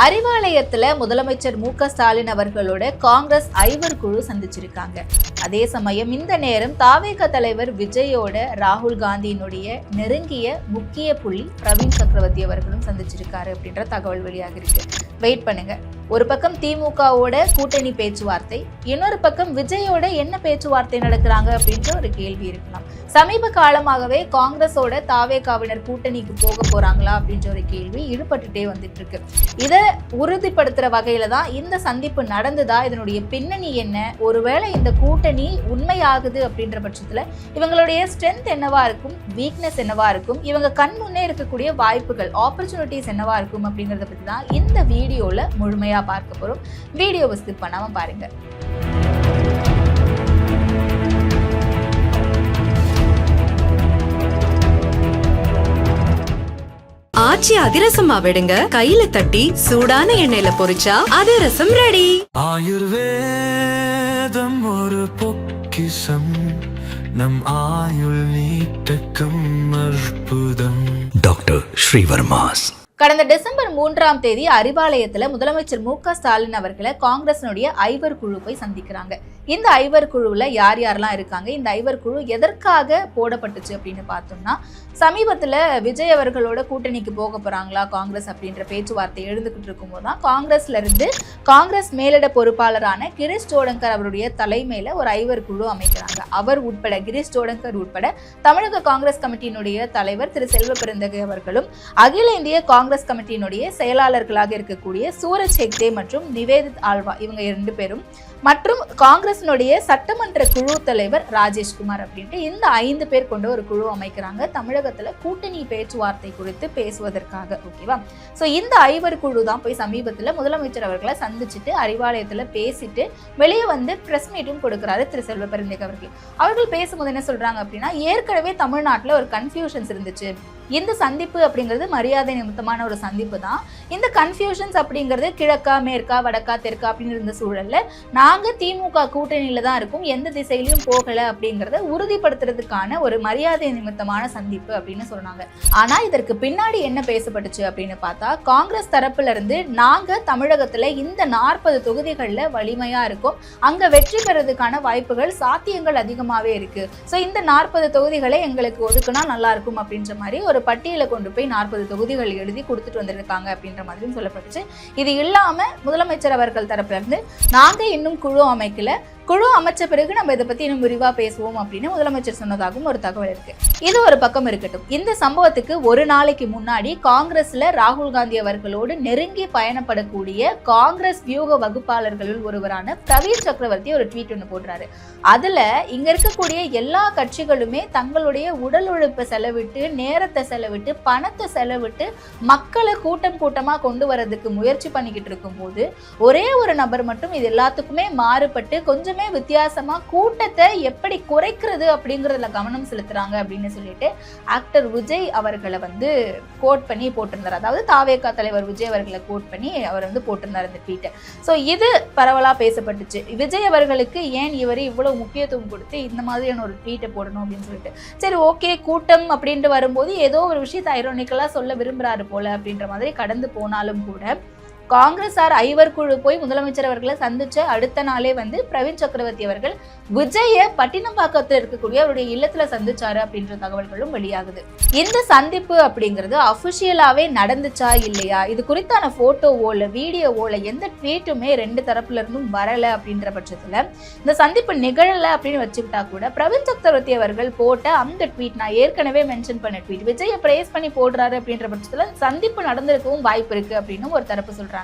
அறிவாலயத்துல முதலமைச்சர் மு.க.ஸ்டாலின் அவர்களோட காங்கிரஸ் ஐவர் குழு சந்திச்சிருக்காங்க. அதே சமயம் இந்த நேரம் தாவேக தலைவர் விஜயோட ராகுல் காந்தியினுடைய நெருங்கிய முக்கிய புள்ளி பிரவீன் சக்கரவர்த்தி அவர்களும் சந்திச்சிருக்காரு அப்படின்ற தகவல் வெளியாக இருக்கு. வெயிட் பண்ணுங்க. ஒரு பக்கம் திமுகவோட கூட்டணி பேச்சுவார்த்தை, இன்னொரு பக்கம் விஜயோட என்ன பேச்சுவார்த்தை நடக்கிறாங்க அப்படின்ற ஒரு கேள்வி இருக்கலாம். சமீப காலமாகவே காங்கிரஸோட தாவேகாவினர் கூட்டணிக்கு போக போறாங்களா அப்படின்ற ஒரு கேள்வி இழுபட்டுட்டே வந்துட்டு இருக்கு. இதை உறுதிப்படுத்துற வகையில தான் இந்த சந்திப்பு நடந்ததா, இதனுடைய பின்னணி என்ன, ஒருவேளை இந்த கூட்டணி உண்மையாகுது அப்படின்ற பட்சத்துல இவங்களுடைய ஸ்ட்ரென்த் என்னவா இருக்கும், வீக்னஸ் என்னவா இருக்கும், இவங்க கண் முன்னே இருக்கக்கூடிய வாய்ப்புகள், ஆப்பர்ச்சுனிட்டிஸ் என்னவா இருக்கும் அப்படிங்கறத பத்தி தான் இந்த வீடியோல முழுமையா பார்க்க போறோம். வீடியோவை ஸ்கிப் பண்ணாம பாருங்க. ஆச்சி அதிரசமா விடுங்க, கையில தட்டி சூடான எண்ணெயில பொரிச்சா அதிரசம் ரெடி. ஆயுர்வேதம் ஒரு பொக்கிஷம், நம் ஆயுள் நீட்டக்கும் அற்புதம். டாக்டர் ஸ்ரீவர்மாஸ். கடந்த டிசம்பர் 3ஆம் தேதி அறிவாலயத்துல முதலமைச்சர் மு.க.ஸ்டாலின் அவர்களை காங்கிரசினுடைய ஐவர் குழு போய் சந்திக்கிறாங்க. இந்த ஐவர் குழுவில் யார் யாரெல்லாம் இருக்காங்க, இந்த ஐவர் குழு எதற்காக போடப்பட்டுச்சு அப்படின்னு பார்த்தோம்னா, சமீபத்தில் விஜய் அவர்களோட கூட்டணிக்கு போக போறாங்களா காங்கிரஸ் அப்படின்ற பேச்சுவார்த்தை எழுந்துகிட்டு இருக்கும்போது தான் காங்கிரஸ்ல இருந்து காங்கிரஸ் மேலிட பொறுப்பாளரான கிரீஷ் ஜோடங்கர் அவருடைய தலைமையில ஒரு ஐவர் குழு அமைக்கிறாங்க. அவர் உட்பட, கிரீஷ் ஜோடங்கர் உட்பட தமிழக காங்கிரஸ் கமிட்டியினுடைய தலைவர் திரு செல்வ பெருந்தகை அவர்களும், அகில இந்திய காங்கிரஸ் கமிட்டியினுடைய செயலாளர்களாக இருக்கக்கூடிய சூரஜ் ஹெக்டே மற்றும் நிவேதித் ஆல்வா, இவங்க 2 பேரும், மற்றும் காங்கிரசினுடைய சட்டமன்ற குழு தலைவர் ராஜேஷ்குமார் அப்படின்ட்டு இந்த 5 பேர் கொண்ட ஒரு குழு அமைக்கிறாங்க தமிழகத்துல கூட்டணி பேச்சுவார்த்தை குறித்து பேசுவதற்காக. ஓகேவா? சோ இந்த ஐவர் குழு தான் போய் சமீபத்துல முதலமைச்சர் அவர்களை சந்திச்சுட்டு அறிவாலயத்துல பேசிட்டு வெளியே வந்து பிரஸ் மீட்டும் கொடுக்கிறாரு திரு செல்வ பெருந்தகை அவர்கள் பேசும்போது என்ன சொல்றாங்க அப்படின்னா, ஏற்கனவே தமிழ்நாட்டுல ஒரு கன்ஃபியூஷன்ஸ் இருந்துச்சு. இந்த சந்திப்பு அப்படிங்கிறது மரியாதை நிமித்தமான ஒரு சந்திப்பு தான். இந்த கன்ஃபியூஷன்ஸ் அப்படிங்கிறது கிழக்கா மேற்கா வடக்கா தெற்கா அப்படின்னு இருந்த சூழல்ல நாங்க திமுக கூட்டணியில தான் இருக்கும், எந்த திசையிலையும் போகல அப்படிங்கறத உறுதிப்படுத்துறதுக்கான ஒரு மரியாதை நிமித்தமான சந்திப்பு அப்படின்னு சொன்னாங்க. ஆனா இதற்கு பின்னாடி என்ன பேசப்பட்டுச்சு அப்படின்னு பார்த்தா, காங்கிரஸ் தரப்புல இருந்து நாங்க தமிழகத்துல இந்த 40 தொகுதிகள்ல வலிமையா இருக்கும், அங்க வெற்றி பெறதுக்கான வாய்ப்புகள் சாத்தியங்கள் அதிகமாவே இருக்கு, சோ இந்த 40 தொகுதிகளை எங்களுக்கு ஒதுக்குனா நல்லா இருக்கும் அப்படின்ற மாதிரி ஒரு பட்டியலை கொண்டு போய் 40 தொகுதிகள் எழுதி கொடுத்துட்டு வந்திருக்காங்க அப்படின்ற மாதிரியும் சொல்லப்பட்டுச்சு. இது இல்லாம முதலமைச்சர் அவர்கள் தரப்புல இருந்து நாங்க இன்னும் குழு அமைக்கல, குழு அமைச்ச பிறகு நம்ம இதை பத்தி இன்னும் விரிவா பேசுவோம் அப்படின்னு முதலமைச்சர் சொன்னதாகவும் ஒரு தகவல் இருக்கு. இது ஒரு பக்கம் இருக்கட்டும். இந்த சம்பவத்துக்கு ஒரு நாளைக்கு முன்னாடி காங்கிரஸ்ல ராகுல் காந்தி அவர்களோடு நெருங்கி பயணப்படக்கூடிய காங்கிரஸ் வியூக வகுப்பாளர்களுள் ஒருவரான பிரவீன் சக்கரவர்த்தி ஒரு ட்வீட் ஒன்று போடுறாரு. அதுல இங்க இருக்கக்கூடிய எல்லா கட்சிகளுமே தங்களுடைய உடல் உழைப்பை செலவிட்டு, நேரத்தை செலவிட்டு, பணத்தை செலவிட்டு மக்களை கூட்டம் கூட்டமா கொண்டு வரதுக்கு முயற்சி பண்ணிக்கிட்டு இருக்கும் போது ஒரே ஒரு நபர் மட்டும் இது எல்லாத்துக்குமே மாறுபட்டு கொஞ்சம் வித்தியாசமா கூட்டத்தை எப்படி குறைக்கிறது அப்படிங்கறதுல கவனம் செலுத்துறாங்க அப்படின்னு சொல்லிட்டு ஆக்டர் விஜய் அவர்களை வந்து கோட் பண்ணி போட்டிருந்தார். அதாவது தாவேகா தலைவர் விஜய் அவர்களை கோட் பண்ணி அவர் வந்து போட்டிருந்தார் இந்த ட்வீட்டை. ஸோ இது பரவலா பேசப்பட்டுச்சு. விஜய் அவர்களுக்கு ஏன் இவர் இவ்வளவு முக்கியத்துவம் கொடுத்து இந்த மாதிரியான ஒரு ட்வீட்டை போடணும் அப்படின்னு சொல்லிட்டு, சரி ஓகே கூட்டம் அப்படின்ட்டு வரும்போது ஏதோ ஒரு விஷயத்தை ஐரோனிக்கலா சொல்ல விரும்புறாரு போல அப்படின்ற மாதிரி கடந்து போனாலும் கூட, காங்கிரஸார் ஐவர் குழு போய் முதலமைச்சர் அவர்களை சந்திச்ச அடுத்த நாளே வந்து பிரவீன் சக்கரவர்த்தி அவர்கள் விஜய பட்டினப்பாக்கத்தில் இருக்கக்கூடிய அவருடைய இல்லத்துல சந்திச்சாரு அப்படின்ற தகவல்களும் வெளியாகுது. இந்த சந்திப்பு அப்படிங்கிறது அபிஷியலாவே நடந்துச்சா இல்லையா, இது குறித்தான போட்டோவோ இல்ல வீடியோவோ இல்ல எந்த ட்வீட்டுமே 2 தரப்புல இருந்தும் வரல அப்படின்ற பட்சத்துல இந்த சந்திப்பு நிகழல அப்படின்னு வச்சுக்கிட்டா கூட, பிரவீன் சக்கரவர்த்தி அவர்கள் போட்ட அந்த ட்வீட், நான் ஏற்கனவே மென்ஷன் பண்ண ட்வீட், விஜய பிரேஸ் பண்ணி போடுறாரு அப்படின்ற பட்சத்துல சந்திப்பு நடந்திருக்கவும் வாய்ப்பு இருக்கு அப்படின்னு ஒரு தரப்பு சொல்றாங்க.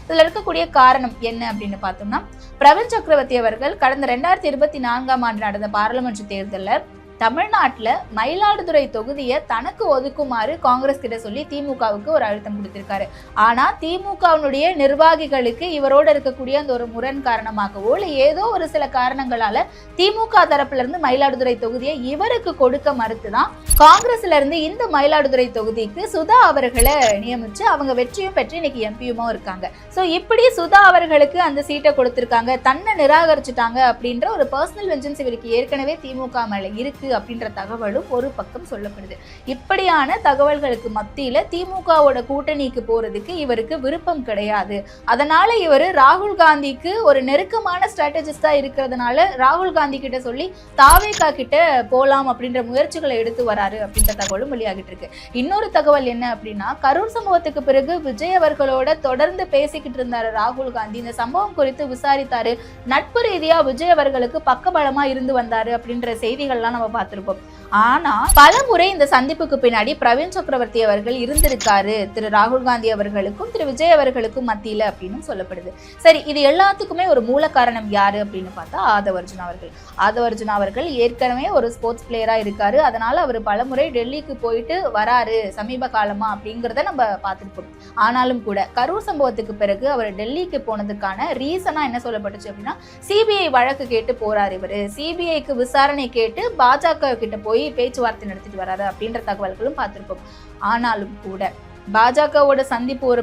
இதுல இருக்கக்கூடிய காரணம் என்ன அப்படின்னு பார்த்தோம்னா, பிரவீன் சக்கரவர்த்தி அவர்கள் கடந்த 2024ஆம் ஆண்டு நடந்த பாராளுமன்ற தேர்தலில் தமிழ்நாட்டுல மயிலாடுதுறை தொகுதியை தனக்கு ஒதுக்குமாறு காங்கிரஸ் கிட்ட சொல்லி திமுகவுக்கு ஒரு அழுத்தம் கொடுத்திருக்காரு. ஆனா திமுகவினுடைய நிர்வாகிகளுக்கு இவரோட இருக்கக்கூடிய அந்த ஒரு முரண் காரணமாகவோ இல்ல ஏதோ ஒரு சில காரணங்களால திமுக தரப்புல இருந்து மயிலாடுதுறை தொகுதியை இவருக்கு கொடுக்க மறுத்துதான் காங்கிரஸ்ல இருந்து இந்த மயிலாடுதுறை தொகுதிக்கு சுதா அவர்களை நியமிச்சு அவங்க வெற்றியும் பெற்று இன்னைக்கு எம்பியுமா இருக்காங்க. சோ இப்படி சுதா அவர்களுக்கு அந்த சீட்டை கொடுத்திருக்காங்க, தன்னை நிராகரிச்சுட்டாங்க அப்படின்ற ஒரு பர்சனல் வெஞ்சன்ஸ் இவருக்கு ஏற்கனவே திமுக மேல இருக்கு அப்படின்ற தகவலும் ஒரு பக்கம் சொல்லப்படுது. இப்படியான தகவல்களுக்கு மத்தியில திமுகவோட கூட்டணிக்கு போறதுக்கு இவருக்கு விருப்பம் கிடையாது. அதனால இவர் ராகுல் காந்திக்கு ஒரு நெருக்கமான ஸ்ட்ராட்டஜிஸ்டா இருக்கிறதுனால ராகுல் காந்தி கிட்ட சொல்லி தாவேகா கிட்ட போலாம் அப்படின்ற முயற்சிகளை எடுத்து வராரு அப்படின்ற தகவலும் வெளியாகிட்டு இருக்கு. இன்னொரு தகவல் என்ன அப்படின்னா, கரூர் சம்பவத்துக்கு பிறகு விஜய் அவர்களோட தொடர்ந்து பேசிக்கிட்டு இருந்தாரு ராகுல் காந்தி. இந்த சம்பவம் குறித்து விசாரித்தாரு, நட்பு ரீதியா விஜய் அவர்களுக்கு பக்கபலமா இருந்து வந்தாரு அப்படின்ற செய்திகள்லாம் நம்ம பார்த்திருப்போம். ஆனா பல முறை இந்த சந்திப்புக்கு பின்னாடி பிரவீன் சக்கரவர்த்தி அவர்கள் இருந்திருக்காரு திரு ராகுல் காந்தி அவர்களுக்கும் திரு விஜய் அவர்களுக்கும் மத்தியில அப்படின்னு சொல்லப்படுது. சரி, இது எல்லாத்துக்குமே ஒரு மூல காரணம் யாரு அப்படின்னு பார்த்தா ஆதவ் அர்ஜுனா அவர்கள். ஆதவ் அர்ஜுனா அவர்கள் ஏற்கனவே ஒரு ஸ்போர்ட்ஸ் பிளேயரா இருக்காரு. அதனால அவர் பலமுறை டெல்லிக்கு போயிட்டு வராரு சமீப காலமா அப்படிங்கிறத நம்ம பார்த்துருப்போம். ஆனாலும் கூட கரூர் சம்பவத்துக்கு பிறகு அவர் டெல்லிக்கு போனதுக்கான ரீசனா என்ன சொல்லப்பட்டுச்சு அப்படின்னா, சிபிஐ வழக்கு கேட்டு போறாரு இவரு, சிபிஐக்கு விசாரணை கேட்டு பாஜக கிட்ட போய் பேச்சுவார்த்தை நடத்திட்டு வராரு அப்படின்ற தகவல்களும் பார்த்திருப்போம். ஆனாலும் கூட பாஜகவோட சந்திப்பு ஒரு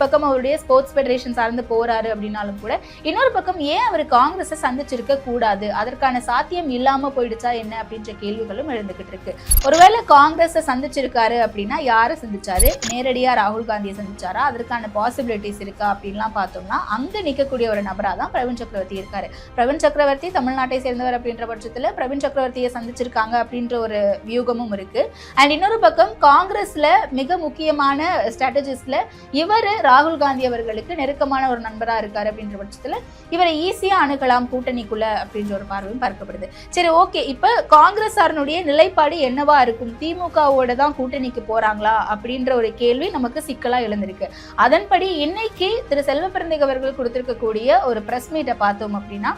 பக்கம் அவருடைய ஸ்போர்ட்ஸ் ஃபெடரேஷன் சார்ந்து போறாரு அப்படின்னாலும் கூட இன்னொரு பக்கம் ஏன் அவர் காங்கிரஸை சந்திச்சிருக்க கூடாது, அதற்கான சாத்தியம் இல்லாம போயிடுச்சா என்ன அப்படின்ற கேள்விகளும் எழுந்துகிட்டு இருக்கு. ஒருவேளை காங்கிரஸை சந்திச்சிருக்காரு அப்படின்னா யாரை சந்திச்சாரு, நேரடியா ராகுல் காந்தியை சந்திச்சாரா, அதற்கான பாசிபிலிட்டிஸ் இருக்கா அப்படின்லாம் பார்த்தோம்னா அங்க நிற்கக்கூடிய ஒரு நபரா தான் பிரவீன் சக்கரவர்த்தி இருக்காரு. பிரவீன் சக்கரவர்த்தி தமிழ்நாட்டை சேர்ந்தவர் அப்படின்ற பட்சத்துல பிரவீன் சக்கரவர்த்தியை சந்திச்சிருக்காங்க அப்படின்ற ஒரு வியூகமும் இருக்கு. அண்ட் இன்னொரு பக்கம் காங்கிரஸ்ல மிக முக்கியமான ஸ்ட்ராட்டஜிஸ்ட்ல இவர் ராகுல் காந்தி அவர்களுக்கு நெருக்கமான ஒரு நண்பரா இருக்காரு அப்படின்ற பட்சத்துல இவரை ஈஸியா அணுகலாம் கூட்டணிக்குள்ள அப்படின்ற ஒரு பார்வையும் பார்க்கப்படுது. சரி, ஓகே, இப்ப காங்கிரஸாரனுடைய நிலைப்பாடு என்னவா இருக்கும், திமுகவோட தான் கூட்டணிக்கு போறாங்களா அப்படின்ற ஒரு கேள்வி நமக்கு சிக்கலா எழுந்திருக்கு. அதன்படி இன்னைக்கு திரு செல்வபிரந்திக் அவர்கள் கொடுத்திருக்கக்கூடிய ஒரு பிரஸ் மீட்டை பார்த்தோம் அப்படின்னா,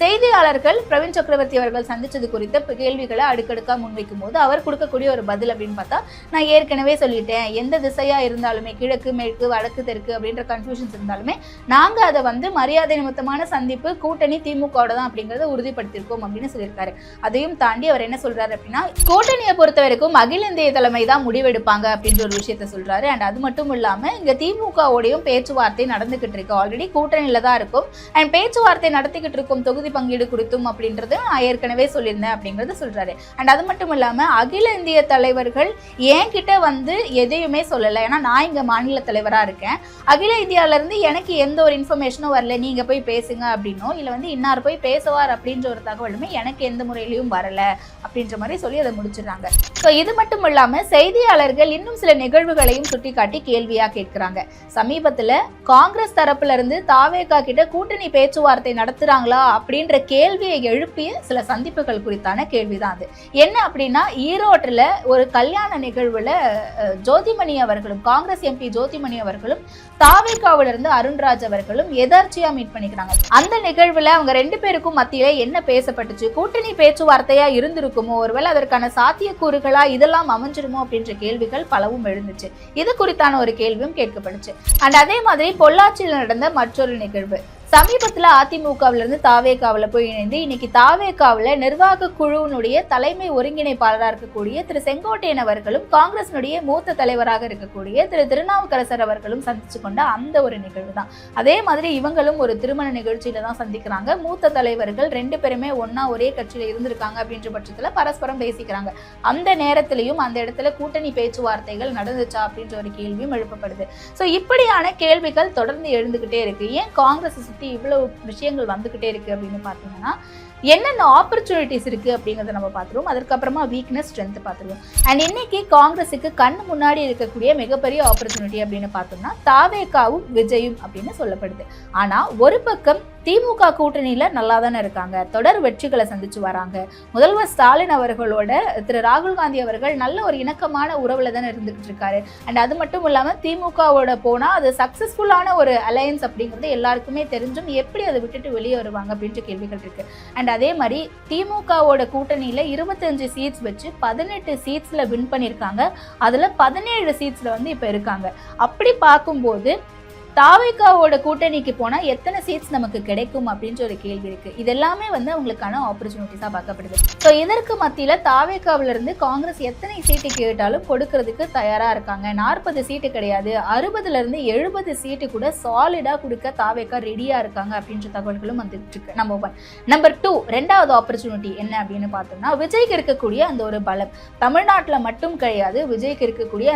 செய்தியாளர்கள் பிரவீன் சக்கரவர்த்தி அவர்கள் சந்திச்சது குறித்த கேள்விகளை அடுக்கடுக்கா முன்வைக்கும் போது அவர் கொடுக்கக்கூடிய ஒரு பதில் அப்படின்னு பார்த்தா, நான் ஏற்கனவே சொல்லிட்டேன், எந்த திசையா இருந்தாலுமே கிழக்கு மேற்கு வடக்கு தெற்கு அப்படின்ற கன்ஃபியூஷன்ஸ் இருந்தாலுமே நாங்க அதை மரியாதை நிமித்தமான சந்திப்பு கூட்டணி திமுகவோட தான் அப்படிங்கறத உறுதிப்படுத்திருக்கோம் அப்படின்னு சொல்லியிருக்காரு. அதையும் தாண்டி அவர் என்ன சொல்றாரு அப்படின்னா, கூட்டணியை பொறுத்த வரைக்கும் அகில இந்திய தலைமை தான் முடிவெடுப்பாங்க அப்படின்ற ஒரு விஷயத்த சொல்றாரு. அண்ட் அது மட்டும் இல்லாம இங்க திமுகவோடையும் பேச்சுவார்த்தை நடந்துகிட்டு இருக்கு, ஆல்ரெடி கூட்டணியில தான் இருக்கும். அண்ட் பேச்சுவார்த்தை நடத்திக்கிட்டு இருக்கும் தொகுதி பங்கீடு குறித்தும் அப்படின்றது நான் ஏற்கனவே சொல்லியிருந்தேன் அப்படிங்கறது சொல்றாரு. அண்ட் அது மட்டும் இல்லாம அகில இந்திய தலைவர்கள் என்கிட்ட எதையுமே சொல்லல, ஏன்னா நான் இங்க மாநில தலைவரா இருக்கேன், அகில இந்தியால இருந்து எனக்கு எந்த ஒரு இன்ஃபர்மேஷனும் வரல, நீங்க போய் பேசுங்க அப்படின்னோ இல்ல இன்னார் போய் பேசுவார் அப்படின்ற ஒரு தகவலுமே எனக்கு எந்த முறையிலையும் வரல அப்படின்ற மாதிரி சொல்லி அதை முடிச்சிடுறாங்க. ஸோ இது மட்டும் இல்லாம செய்தியாளர்கள் இன்னும் சில நிகழ்வுகளையும் சுட்டிக்காட்டி கேள்வியா கேட்கிறாங்க. சமீபத்துல காங்கிரஸ் தரப்புல இருந்து தாவேகா கிட்ட கூட்டணி பேச்சுவார்த்தை நடத்துறாங்களா அப்படின்ற கேள்வியை எழுப்பிய சில சந்திப்புகள் குறித்தான கேள்விதான் அது. என்ன அப்படின்னா, ஈரோட்டுல ஒரு கல்யாண நிகழ்வுல ஜோதிமணி அவர்களும் காங்கிரஸ் எம்பி ஜோதிமணி அவர்களும் தாவேகாவில இருந்து அருண்ராஜ் அவர்களும் எதர்ச்சியா மீட் பண்ணிக்கிறாங்க. அந்த நிகழ்வுல அவங்க ரெண்டு பேருக்கும் மத்தியில என்ன பேசப்பட்டுச்சு, கூட்டணி பேச்சுவார்த்தையா இருந்திருக்குமோ, ஒருவேளை அதற்கான சாத்தியக்கூறுகளா இதெல்லாம் அமைஞ்சிருமோ அப்படின்ற கேள்விகள் பலவும் எழுந்துச்சு. இது குறித்தான ஒரு கேள்வியும் கேட்கப்பட்டுச்சு. அண்ட் அதே மாதிரி பொள்ளாச்சியில் நடந்த மற்றொரு நிகழ்வு, சமீபத்துல அதிமுகவில இருந்து தாவேகாவில போய் இணைந்து இன்னைக்கு தாவேகாவில நிர்வாக குழுவினுடைய தலைமை ஒருங்கிணைப்பாளராக இருக்கக்கூடிய திரு செங்கோட்டையன் அவர்களும் காங்கிரசினுடைய மூத்த தலைவராக இருக்கக்கூடிய திரு திருநாவுக்கரசர் அவர்களும் சந்திச்சு கொண்ட அந்த ஒரு நிகழ்வு தான். அதே மாதிரி இவங்களும் ஒரு திருமண நிகழ்ச்சியில தான் சந்திக்கிறாங்க. மூத்த தலைவர்கள் ரெண்டு பேருமே ஒன்னா ஒரே கட்சியில இருந்திருக்காங்க அப்படின்ற பட்சத்துல பரஸ்பரம் பேசிக்கிறாங்க. அந்த நேரத்திலையும் அந்த இடத்துல கூட்டணி பேச்சுவார்த்தைகள் நடந்துச்சா அப்படின்ற ஒரு கேள்வியும் எழுப்பப்படுது. ஸோ இப்படியான கேள்விகள் தொடர்ந்து எழுந்துகிட்டே இருக்கு. ஏன் காங்கிரஸ் இவ்வளவு விஷயங்கள் வந்துகிட்டே இருக்கு அப்படின்னு பாத்தீங்கன்னா, என்னென்ன ஆப்பர்ச்சுனிட்டிஸ் இருக்கு அப்படிங்கறத நம்ம பார்த்துருவோம். அதுக்கப்புறமா வீக்னஸ் ஸ்ட்ரென்த் பார்த்துருவோம். அண்ட் இன்னைக்கு காங்கிரஸுக்கு கண்ணு முன்னாடி இருக்கக்கூடிய மிகப்பெரிய ஆப்பர்ச்சுனிட்டி அப்படின்னு பார்த்தோம்னா தாவேகாவும் விஜயும் அப்படின்னு சொல்லப்படுது. ஆனா ஒரு பக்கம் திமுக கூட்டணியில நல்லா தானே இருக்காங்க, தொடர் வெற்றிகளை சந்திச்சு வராங்க. முதல்வர் ஸ்டாலின் அவர்களோட திரு ராகுல் காந்தி அவர்கள் நல்ல ஒரு இணக்கமான உறவுல தானே இருந்துகிட்டு இருக்காரு. அண்ட் அது மட்டும் இல்லாம திமுகவோட போனா அது சக்சஸ்ஃபுல்லான ஒரு அலையன்ஸ் அப்படிங்கிறது எல்லாருக்குமே தெரிஞ்சும் எப்படி அதை விட்டுட்டு வெளியே வருவாங்க அப்படின்ற கேள்விகள் இருக்கு. அண்ட் அதே மாதிரி திமுகவோட கூட்டணியில 25 சீட்ஸ் வச்சு 18 சீட்ஸ்ல வின் பண்ணியிருக்காங்க. அதுல 17 சீட்ஸ்ல இப்ப இருக்காங்க. அப்படி பார்க்கும்போது தாவேகாவோட கூட்டணிக்கு போனா எத்தனை சீட்ஸ் நமக்கு கிடைக்கும் அப்படின்ற ஒரு கேள்வி இருக்கு. இது எல்லாமே வந்து அவங்களுக்கான ஆப்பர்ச்சுனிட்டிஸா பார்க்கப்படுது. ஸோ இதற்கு மத்தியில தாவேகாவில இருந்து காங்கிரஸ் எத்தனை சீட்டு கேட்டாலும் கொடுக்கறதுக்கு தயாரா இருக்காங்க. 40 சீட்டு கிடையாது, 60ல இருந்து 70 சீட்டு கூட சாலிடா கொடுக்க தாவேகா ரெடியா இருக்காங்க அப்படின்ற தகவல்களும் வந்துட்டு இருக்கு. நம்பர் 1. நம்பர் 2, ரெண்டாவது ஆப்பர்ச்சுனிட்டி என்ன அப்படின்னு பார்த்தோம்னா, விஜய்க்கு இருக்கக்கூடிய அந்த ஒரு பலம் தமிழ்நாட்டில் மட்டும் கிடையாது. விஜய்க்கு இருக்கக்கூடிய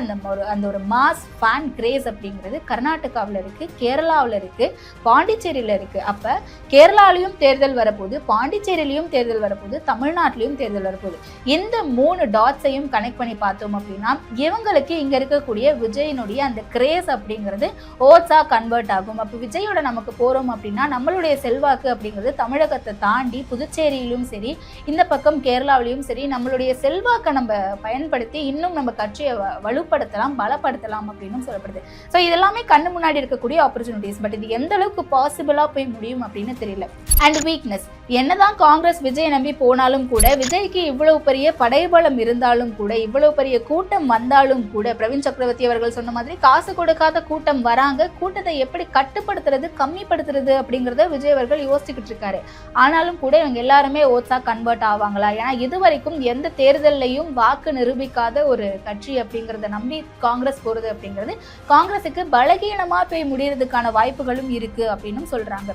அந்த ஒரு மாஸ் ஃபேன் கிரேஸ் அப்படிங்கிறது கர்நாடகாவில் இருக்கு, கேரளாவில் இருக்கு, பாண்டிச்சேரியில இருக்கு. அப்ப கேரளாலையும் தேர்தல் வரப்போகுது, பாண்டிச்சேரியிலையும் தேர்தல் வரப்போகுது, தமிழ்நாட்டிலையும் தேர்தல் வரப்போகுது. இந்த 3 டாட்ஸையும் கனெக்ட் பண்ணி பார்த்தோம் அப்படின்னா இவங்களுக்கு இங்க இருக்கக்கூடிய விஜயினுடைய அந்த கிரேஸ் அப்படிங்கிறது ஓட்ஸா கன்வெர்ட் ஆகும். அப்ப விஜயோட நமக்கு போறோம் அப்படின்னா நம்மளுடைய செல்வாக்கு அப்படிங்கிறது தமிழகத்தை தாண்டி புதுச்சேரியிலும் சரி, இந்த பக்கம் கேரளாவிலையும் சரி, நம்மளுடைய செல்வாக்கை நம்ம பயன்படுத்தி இன்னும் நம்ம கட்சியை வலுப்படுத்தலாம், பலப்படுத்தலாம் அப்படின்னு சொல்லப்படுது. ஸோ இதெல்லாமே கண்ணு முன்னாடி இருக்கக்கூடிய ஆப்பர்ச்சுனிட்டிஸ். பட் இது எந்த அளவுக்கு பாசிபிளா போய் முடியும் அப்படின்னு தெரியல. அண்ட் வீக்னஸ், என்னதான் காங்கிரஸ் விஜய் நம்பி போனாலும் கூட, விஜய்க்கு இவ்வளவு பெரிய படைபலம் இருந்தாலும் கூட, இவ்வளவு பெரிய கூட்டம் வந்தாலும் கூட, பிரவீன் சக்கரவர்த்தி அவர்கள் சொன்ன மாதிரி காசு கொடுக்காத கூட்டம் வராங்க, கூட்டத்தை எப்படி கட்டுப்படுத்துறது, கம்மிப்படுத்துறது அப்படிங்கறத விஜய் அவர்கள் யோசிச்சுக்கிட்டு இருக்காரு. ஆனாலும் கூட இவங்க எல்லாருமே ஓட்ஸா கன்வெர்ட் ஆவாங்களா? ஏன்னா இதுவரைக்கும் எந்த தேர்தலையும் வாக்கு நிரூபிக்காத ஒரு கட்சி அப்படிங்கறத நம்பி காங்கிரஸ் போறது அப்படிங்கிறது காங்கிரஸுக்கு பலகீனமா போய் முடியறதுக்கான வாய்ப்புகளும் இருக்கு அப்படின்னு சொல்றாங்க.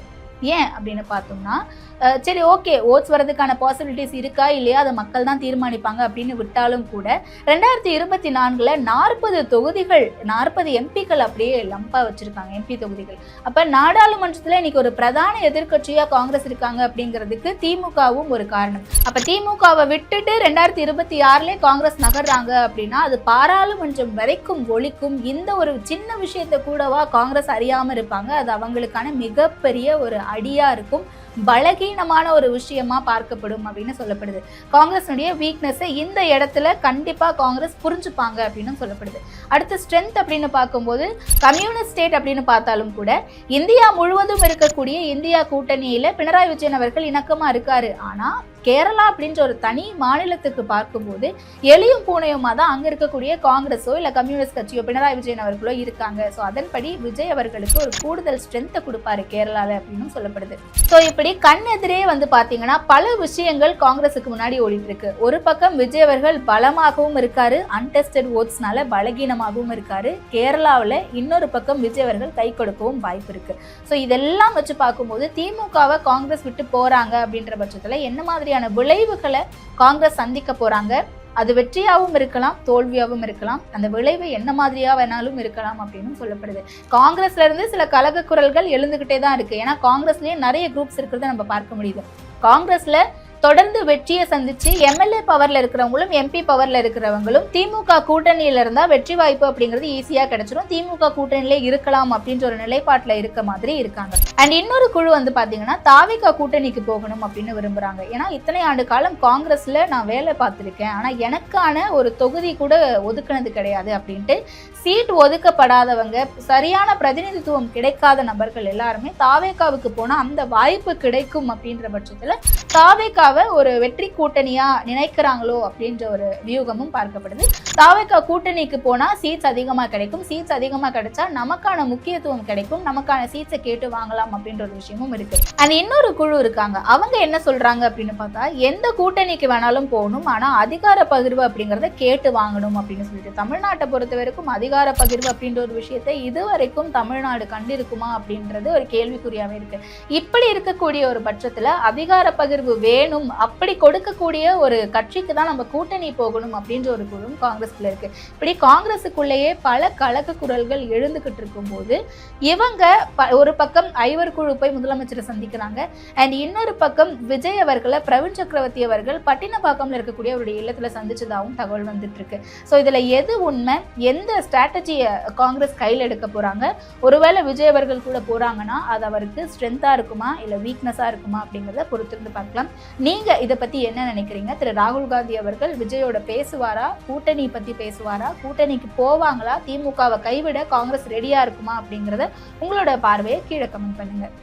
ஏன் அப்படின்னு பார்த்தோம்னா, சரி ஓகே, ஓட்ஸ் வரதுக்கான பாசிபிலிட்டிஸ் இருக்கா இல்லையா அதை மக்கள் தான் தீர்மானிப்பாங்க அப்படின்னு விட்டாலும் கூட 2024ல் 40 தொகுதிகள், 40 எம்பிக்கள் அப்படியே லம்பா வச்சிருக்காங்க, எம்பி தொகுதிகள். அப்ப நாடாளுமன்றத்துல இன்னைக்கு ஒரு பிரதான எதிர்கட்சியா காங்கிரஸ் இருக்காங்க அப்படிங்கிறதுக்கு திமுகவும் ஒரு காரணம். அப்ப திமுகவை விட்டுட்டு 2026லே காங்கிரஸ் நகர்றாங்க அப்படின்னா அது பாராளுமன்றம் வரைக்கும் ஒழிக்கும். இந்த ஒரு சின்ன விஷயத்தை கூடவா காங்கிரஸ் அறியாம இருப்பாங்க? அது அவங்களுக்கான மிகப்பெரிய ஒரு அடியா இருக்கும், பலகீனமான ஒரு விஷயமா பார்க்கப்படும் அப்படின்னு சொல்லப்படுது. காங்கிரஸுடைய வீக்னஸை இந்த இடத்துல கண்டிப்பா காங்கிரஸ் புரிஞ்சுப்பாங்க அப்படின்னு சொல்லப்படுது. அடுத்து ஸ்ட்ரென்த் அப்படின்னு பார்க்கும்போது கம்யூனிஸ்ட் ஸ்டேட் அப்படின்னு பார்த்தாலும் கூட இந்தியா முழுவதும் இருக்கக்கூடிய இந்தியா கூட்டணியில பினராயி விஜயன் அவர்கள் இணக்கமா இருக்காரு. ஆனா கேரளா அப்படின்ற ஒரு தனி மாநிலத்துக்கு பார்க்கும்போது எளியும் பூனையுமா தான் அங்க இருக்கக்கூடிய காங்கிரஸோ இல்ல கம்யூனிஸ்ட் கட்சியோ பினராயி விஜயன் அவர்களோ இருக்காங்க. ஸோ அதன்படி விஜய் அவர்களுக்கு ஒரு கூடுதல் ஸ்ட்ரென்த்தை கொடுப்பாரு கேரளால அப்படின்னு சொல்லப்படுது. ஸோ இப்படி கண் எதிரே வந்து பாத்தீங்கன்னா பல விஷயங்கள் காங்கிரஸுக்கு முன்னாடி ஓடிட்டு இருக்கு. ஒரு பக்கம் விஜய் அவர்கள் பலமாகவும் இருக்காரு, அன்டெஸ்டட் ஓட்ஸ்னால பலகீனமாகவும் இருக்காரு. கேரளாவில் இன்னொரு பக்கம் விஜய் அவர்கள் கை கொடுக்கவும் வாய்ப்பு இருக்கு. ஸோ இதெல்லாம் வச்சு பார்க்கும்போது திமுகவை காங்கிரஸ் விட்டு போறாங்க அப்படின்ற பட்சத்துல என்ன மாதிரியான விளைவுகளை காங்கிரஸ் சந்திக்க போறாங்க? அது வெற்றியாகவும் இருக்கலாம், தோல்வியாகவும் இருக்கலாம். அந்த விளைவு என்ன மாதிரியா வேணாலும் இருக்கலாம் அப்படின்னு சொல்லப்படுது. காங்கிரஸ்ல இருந்து சில கலக குரல்கள் எழுந்துகிட்டே தான் இருக்கு. ஏன்னா காங்கிரஸ்லயே நிறைய குரூப்ஸ் இருக்கிறத நம்ம பார்க்க முடியுது. காங்கிரஸ்ல தொடர்ந்து வெற்றியை சந்திச்சு எம்எல்ஏ பவர்ல இருக்கிறவங்களும் எம்பி பவர்ல இருக்கிறவங்களும் திமுக கூட்டணியில இருந்தா வெற்றி வாய்ப்பு அப்படிங்கிறது ஈஸியா கிடைச்சிடும், திமுக கூட்டணியிலே இருக்கலாம் அப்படின்ற ஒரு நிலைப்பாட்டுல இருக்க மாதிரி இருக்காங்க. அண்ட் இன்னொரு குழு வந்து பாத்தீங்கன்னா தாவேகா கூட்டணிக்கு போகணும் அப்படின்னு விரும்புறாங்க. ஏன்னா இத்தனை ஆண்டு காலம் காங்கிரஸ்ல நான் வேலை பார்த்திருக்கேன், ஆனா எனக்கான ஒரு தொகுதி கூட ஒதுக்குனது கிடையாது அப்படின்ட்டு சீட் ஒதுக்கப்படாதவங்க, சரியான பிரதிநிதித்துவம் கிடைக்காத நபர்கள் எல்லாருமே தாவேகாவுக்கு போனா அந்த வாய்ப்பு கிடைக்கும் அப்படின்ற பட்சத்துல தாவேகா ஒரு வெற்றி கூட்டணியா நினைக்கிறாங்களோ அப்படின்ற ஒரு வியூகமும் பார்க்கப்படுது. தாவேகா கூட்டணிக்கு போனா சீட்ஸ் அதிகமா கிடைக்கும், சீட்ஸ் அதிகமா கிடைச்சா நமக்கான முக்கியத்துவம் கிடைக்கும், நமக்கான சீட்ஸை கேட்டு வாங்கலாம் அப்படின்ற ஒரு விஷயமும் இருக்கு. அண்ட் இன்னொரு குழு இருக்காங்க, அவங்க என்ன சொல்றாங்க அப்படின்னு பார்த்தா எந்த கூட்டணிக்கு வேணாலும் போகணும், ஆனா அதிகார பகிர்வு அப்படிங்கறத கேட்டு வாங்கணும் அப்படின்னு சொல்லிட்டு. தமிழ்நாட்டை பொறுத்த வரைக்கும் அதிகார பகிர்வு அப்படின்ற ஒரு விஷயத்தை இதுவரைக்கும் தமிழ்நாடு கண்டிருக்குமா அப்படின்றது ஒரு கேள்விக்குறியாவே இருக்கு. இப்படி இருக்கக்கூடிய ஒரு பட்சத்துல அதிகார பகிர்வு வேணும், அப்படி கொடுக்கக்கூடிய ஒரு கட்சிக்கு தான் நம்ம கூட்டணி போகணும் அப்படின்ற ஒரு குழு காங்கிரஸ்ல இருக்கு. இப்படி காங்கிரஸுக்குள்ளேயே பல கலக்க குரல்கள் எழுந்துகிட்டு இருக்கும் போது இவங்க ஒரு பக்கம் ஐவர் குழு போய் முதலமைச்சரை சந்திக்கிறாங்க. அண்ட் இன்னொரு பக்கம் விஜய் அவர்களை பிரவீன் சக்கரவர்த்தி அவர்கள் பட்டினப்பாக்கம்ல இருக்கக்கூடிய அவருடைய இல்லத்துல சந்திச்சதாகவும் தகவல் வந்துட்டு இருக்கு. ஸோ இதுல எது உண்மை, எந்த ஸ்ட்ராட்டஜியை காங்கிரஸ் கையில் எடுக்க போறாங்க, ஒருவேளை விஜய் அவர்கள் கூட போறாங்கன்னா அது அவருக்கு ஸ்ட்ரென்த்தா இருக்குமா இல்ல வீக்னஸா இருக்குமா அப்படிங்கிறத பொறுத்திருந்து பார்க்கலாம். நீங்க இதை பத்தி என்ன நினைக்கிறீங்க? திரு ராகுல் காந்தி அவர்கள் விஜயோட பேசுவாரா, கூட்டணி பத்தி பேசுவாரா, கூட்டணிக்கு போவாங்களா, திமுகவை கைவிட காங்கிரஸ் ரெடியா இருக்குமா அப்படிங்கறத உங்களோட பார்வையை கீழே கமெண்ட் பண்ணுங்க.